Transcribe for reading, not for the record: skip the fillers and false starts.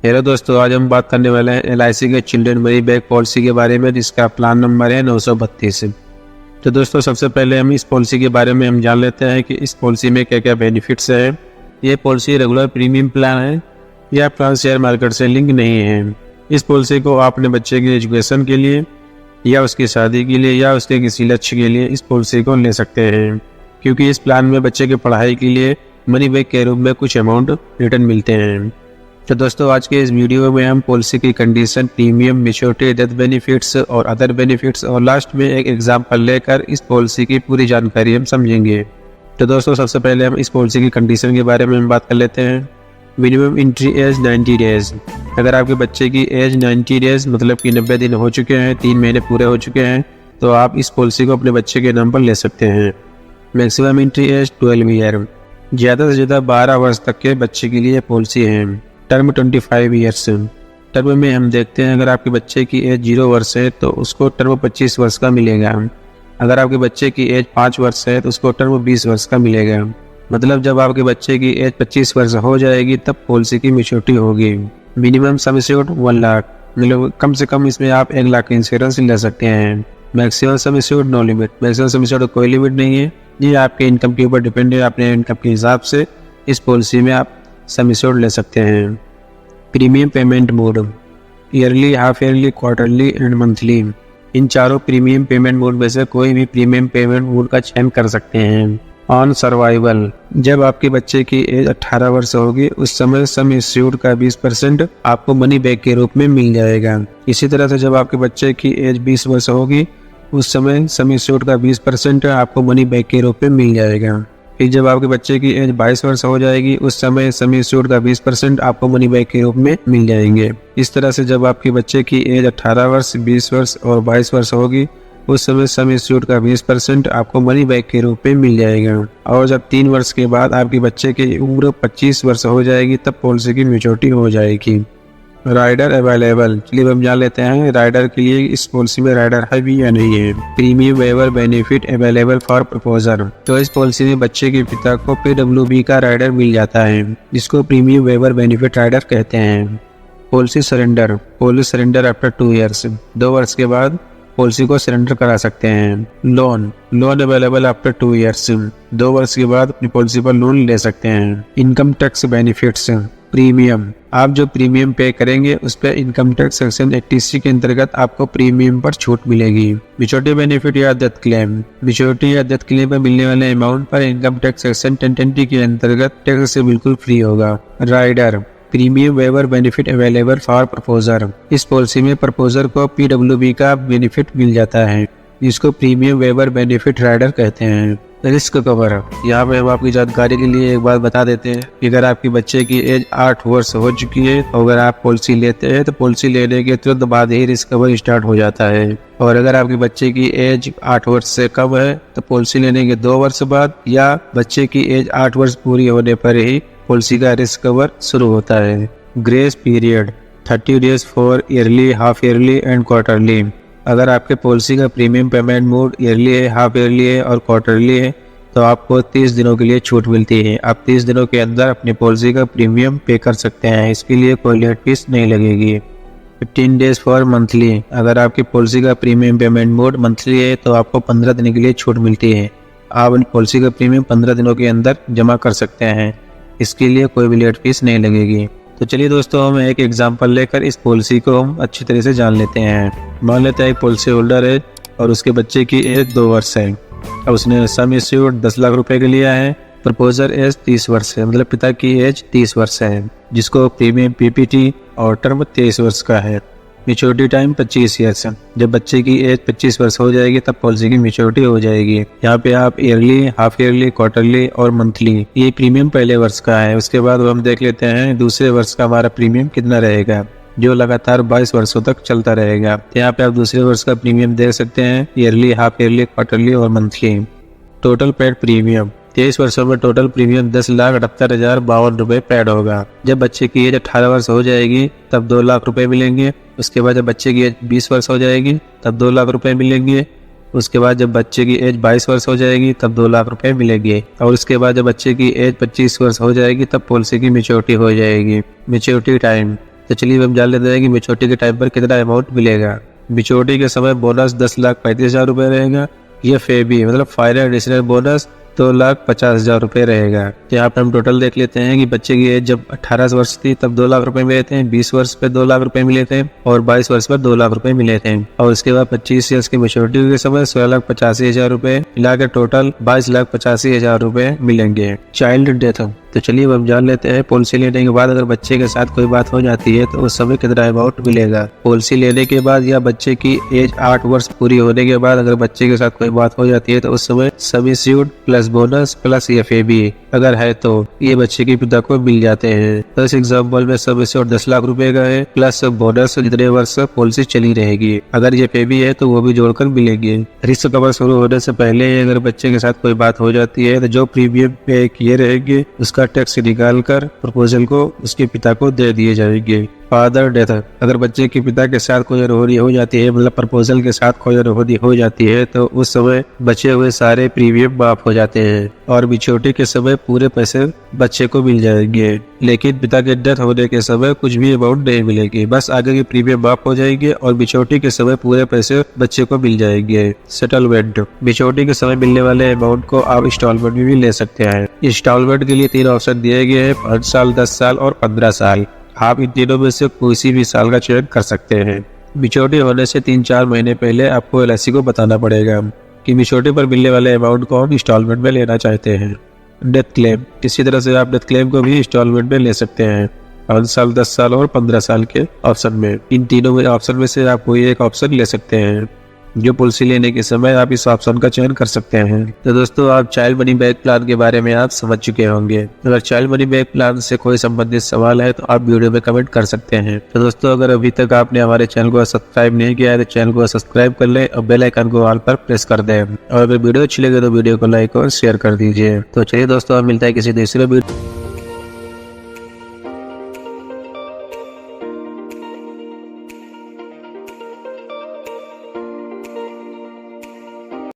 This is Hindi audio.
हेलो दोस्तों, आज हम बात करने वाले हैं LIC के चिल्ड्रन मनी बैक पॉलिसी के बारे में, जिसका प्लान नंबर है 932। तो दोस्तों, सबसे पहले हम इस पॉलिसी के बारे में हम जान लेते हैं कि इस पॉलिसी में क्या क्या बेनिफिट्स हैं। ये पॉलिसी रेगुलर प्रीमियम प्लान है। यह प्लान शेयर मार्केट से लिंक नहीं है। इस पॉलिसी को आप अपने बच्चे की एजुकेशन के लिए या उसकी शादी के लिए या उसके किसी लक्ष्य के लिए इस पॉलिसी को ले सकते हैं, क्योंकि इस प्लान में बच्चे की पढ़ाई के लिए मनी बैक के रूप में कुछ अमाउंट रिटर्न मिलते हैं। तो दोस्तों, आज के इस वीडियो में हम पॉलिसी की condition, premium, maturity, death benefits और अदर बेनिफिट्स और लास्ट में एक एग्जांपल लेकर इस पॉलिसी की पूरी जानकारी हम समझेंगे। तो दोस्तों, सबसे पहले हम इस पॉलिसी की कंडीशन के बारे में हम बात कर लेते हैं। Minimum entry age 90 days. अगर आपके बच्चे की एज 90 डेज मतलब कि 90 दिन हो चुके हैं, 3 महीने पूरे हो चुके हैं, तो आप इस पॉलिसी को अपने बच्चे के नाम पर ले सकते हैं। Maximum entry age 12 year. ज़्यादा से ज़्यादा 12 वर्ष तक के बच्चे के लिए पॉलिसी है। Term 25 years. टर्म में हम देखते हैं, अगर आपके बच्चे की एज 0 वर्ष है तो उसको टर्म 25 वर्ष का मिलेगा। अगर आपके बच्चे की एज 5 वर्ष है तो उसको टर्म 20 वर्ष का मिलेगा। मतलब जब आपके बच्चे की एज 25 वर्ष हो जाएगी तब पॉलिसी की मैच्योरिटी होगी। मिनिमम सम एश्योर्ड 1 लाख, मतलब कम से कम इसमें आप 1 लाख इंश्योरेंस ले सकते हैं। Maximum sum assured no limit. Maximum sum assured कोई लिमिट नहीं है, ये आपके इनकम के ऊपर डिपेंड है। अपने इनकम के हिसाब से इस पॉलिसी में आप सम एश्योर्ड ले सकते हैं। Premium payment mode, yearly, half yearly, quarterly and monthly. इन चारों प्रीमियम पेमेंट मोड में से कोई भी प्रीमियम पेमेंट मोड का चयन कर सकते हैं। ऑन सर्वाइवल, जब आपके बच्चे की एज 18 वर्ष होगी उस समय सम एश्योर्ड का 20% आपको मनी बैक के रूप में मिल जाएगा। इसी तरह से जब आपके बच्चे की एज 20 वर्ष होगी उस समय सम एश्योर्ड का 20% आपको मनी बैक के रूप में मिल जाएगा। फिर जब आपके बच्चे की एज 22 वर्ष हो जाएगी उस समय सम एश्योर्ड का 20% आपको मनी बैक के रूप में मिल जाएंगे। इस तरह से जब आपके बच्चे की एज 18 वर्ष, 20 वर्ष और 22 वर्ष होगी उस समय सम एश्योर्ड का 20% आपको मनी बैक के रूप में मिल जाएगा। और जब 3 वर्ष के बाद आपके बच्चे की उम्र 25 वर्ष हो जाएगी तब पॉलिसी की मैच्योरिटी हो जाएगी। राइडर अवेलेबल, चलिए हम जान लेते हैं राइडर के लिए इस पॉलिसी में राइडर है भी या नहीं है। Premium waiver benefit available for proposer. तो इस पॉलिसी में बच्चे के पिता को PWB का राइडर मिल जाता है, जिसको प्रीमियम वेवर बेनिफिट राइडर कहते हैं। Policy surrender, policy surrender after 2 years. 2 वर्ष के बाद पॉलिसी को सरेंडर करा सकते हैं। Loan, loan available after 2 years. 2 वर्ष के बाद अपनी पॉलिसी पर लोन ले सकते हैं। इनकम टैक्स बेनिफिट्स, प्रीमियम, आप जो प्रीमियम पे करेंगे उस पर इनकम टैक्स सेक्शन 80C के अंतर्गत आपको प्रीमियम पर छूट मिलेगी। मैच्योरिटी बेनिफिट या डेथ क्लेम, मैच्योरिटी या डेथ क्लेम पर मिलने वाले अमाउंट पर इनकम टैक्स सेक्शन 1020 के अंतर्गत टैक्स से बिल्कुल फ्री होगा। Rider, premium waiver benefit available for proposer. इस पॉलिसी में प्रपोजर को PWB का बेनिफिट मिल जाता है, जिसको प्रीमियम वेवर बेनिफिट राइडर कहते हैं। रिस्क कवर, यहाँ पे हम आपकी जानकारी के लिए एक बात बता देते हैं कि अगर आपके बच्चे की एज 8 वर्ष हो चुकी है और अगर आप पॉलिसी लेते हैं तो पॉलिसी लेने के तुरंत बाद ही रिस्क कवर स्टार्ट हो जाता है। और अगर आपके बच्चे की एज 8 वर्ष से कम है तो पॉलिसी लेने के 2 वर्ष बाद या बच्चे की एज 8 वर्ष पूरी होने पर ही पॉलिसी का रिस्क कवर शुरू होता है। Grace period, 30 days for yearly, half yearly and quarterly. अगर आपके पॉलिसी का प्रीमियम पेमेंट मोड ईयरली है, हाफ ईयरली है और क्वार्टरली है तो आपको 30 दिनों के लिए छूट मिलती है। आप 30 दिनों के अंदर अपनी पॉलिसी का प्रीमियम पे कर सकते हैं, इसके लिए कोई लेट फीस नहीं लगेगी। 15 डेज फॉर मंथली, अगर आपकी पॉलिसी का प्रीमियम पेमेंट मोड मंथली है तो आपको 15 दिन के लिए छूट मिलती है। आप अपनी पॉलिसी का प्रीमियम 15 दिनों के अंदर जमा कर सकते हैं, इसके लिए कोई भी लेट फीस नहीं लगेगी। तो चलिए दोस्तों, हम एक एग्जांपल लेकर इस पॉलिसी को हम अच्छी तरह से जान लेते हैं। मान लेते हैं एक पॉलिसी होल्डर है और उसके बच्चे की एज 2 वर्ष है। अब उसने सम एश्योर्ड 10 लाख रुपए के लिया है। प्रपोजर एज 30 वर्ष है, मतलब पिता की एज 30 वर्ष है, जिसको प्रीमियम PPT और टर्म 23 वर्ष का है। मैच्योरिटी टाइम 25 ईयर्स है। जब बच्चे की एज 25 वर्ष हो जाएगी तब पॉलिसी की मैच्योरिटी हो जाएगी। यहाँ पे आप ईयरली, हाफ ईयरली, क्वार्टरली और मंथली, ये प्रीमियम पहले वर्ष का है। उसके बाद हम देख लेते हैं दूसरे वर्ष का हमारा प्रीमियम कितना रहेगा, जो लगातार 22 वर्षों तक चलता रहेगा। यहाँ पे आप दूसरे वर्ष का प्रीमियम देख सकते हैं, ईयरली, हाफ ईयरली, क्वार्टरली और मंथली। टोटल पेड प्रीमियम, 23 वर्षों में टोटल प्रीमियम 10,78,052 रुपये पेड होगा। जब बच्चे की एज 18 वर्ष हो जाएगी तब 2 लाख रुपए मिलेंगे। उसके बाद जब बच्चे की एज 20 वर्ष हो जाएगी तब 2 लाख रुपए मिलेंगे। उसके बाद जब बच्चे की एज 22 वर्ष हो जाएगी तब 2 लाख रुपए मिलेंगे। और उसके बाद जब बच्चे की एज 25 वर्ष हो जाएगी तब पॉलिसी की मैच्योरिटी हो जाएगी। मैच्योरिटी टाइम तो चलिए हम जान लेते हैं कि मैच्योरिटी के टाइम पर कितना अमाउंट मिलेगा। मैच्योरिटी के समय बोनस 10,35,000 रुपये रहेगा। ये फेबी मतलब फाइनल एडिशनल बोनस 2,50,000 रुपये रहेगा। यहाँ पर हम टोटल देख लेते हैं कि बच्चे की एज जब 18 वर्ष थी तब 2 लाख रुपए मिले थे, 20 वर्ष पे 2 लाख रुपए मिले थे और 22 वर्ष पर 2 लाख रुपए मिले थे। और उसके बाद 25 ईयर्स की मैच्योरिटी के समय 16,85,000 रुपए मिलाकर टोटल 22,85,000 रुपए मिलेंगे। चाइल्ड डेथ, तो चलिए हम जान लेते हैं पॉलिसी लेने के बाद अगर बच्चे के साथ कोई बात हो जाती है तो उस समय कितना अमाउंट मिलेगा। पॉलिसी लेने के बाद या बच्चे की एज 8 वर्ष पूरी होने के बाद अगर बच्चे के साथ कोई बात हो जाती है तो उस समय sum assured plus bonus plus FAB अगर है तो ये बच्चे के पिता को मिल जाते हैं। तो इस एग्जाम्पल में सम एश्योर्ड 10 लाख रुपए का है प्लस बोनस जितने वर्ष पॉलिसी चली रहेगी। अगर ये एफएबी है तो वो भी जोड़कर मिलेंगे। रिस्क कवर शुरू होने से पहले अगर बच्चे के साथ कोई बात हो जाती है तो जो प्रीमियम पे किए रहेंगे उसका टैक्स निकाल कर प्रपोजल को उसके पिता को दे दिए जाएंगे। फादर डेथ, अगर बच्चे के पिता के साथ कोई अनहोनी हो जाती है मतलब प्रपोजल के साथ कोई अनहोनी हो जाती है तो उस समय बचे हुए सारे प्रीमियम माफ हो जाते हैं और मैच्योरिटी के समय पूरे पैसे बच्चे को मिल जाएंगे। लेकिन पिता के डेथ होने के समय कुछ भी अमाउंट नहीं मिलेगी, बस आगे के प्रीमियम माफ हो जाएंगे और मैच्योरिटी के समय पूरे पैसे बच्चे को मिल जाएंगे। सेटलमेंट, मैच्योरिटी के समय मिलने वाले अमाउंट को आप इंस्टॉलमेंट में भी ले सकते हैं। इंस्टॉलमेंट के लिए 3 ऑप्शन दिए गए हैं, 5 साल, 10 साल और 15 साल। आप इन तीनों में से किसी भी साल का चयन कर सकते हैं। मैच्योरिटी होने से 3-4 महीने पहले आपको एलआईसी को बताना पड़ेगा कि मैच्योरिटी पर मिलने वाले अमाउंट को हम इंस्टॉलमेंट में लेना चाहते हैं। डेथ क्लेम, इसी तरह से आप डेथ क्लेम को भी इंस्टॉलमेंट में ले सकते हैं 5 साल, 10 साल और 15 साल के ऑप्शन में। इन तीनों में ऑप्शन में से आप कोई एक ऑप्शन ले सकते हैं। जो पॉलिसी लेने के समय आप इस ऑप्शन का चयन कर सकते हैं। तो दोस्तों आप चाइल्ड मनी बैक प्लान के बारे में आप समझ चुके होंगे। अगर चाइल्ड मनी बैक प्लान से कोई संबंधित सवाल है तो आप वीडियो में कमेंट कर सकते हैं। तो दोस्तों अगर अभी तक आपने हमारे चैनल को सब्सक्राइब नहीं किया है तो चैनल को सब्सक्राइब कर लें और बेल आइकन को ऑल पर प्रेस कर दें। और अगर वीडियो अच्छी लगे तो वीडियो को लाइक और शेयर कर दीजिए। तो चलिए दोस्तों आप मिलता है किसी दूसरे वीडियो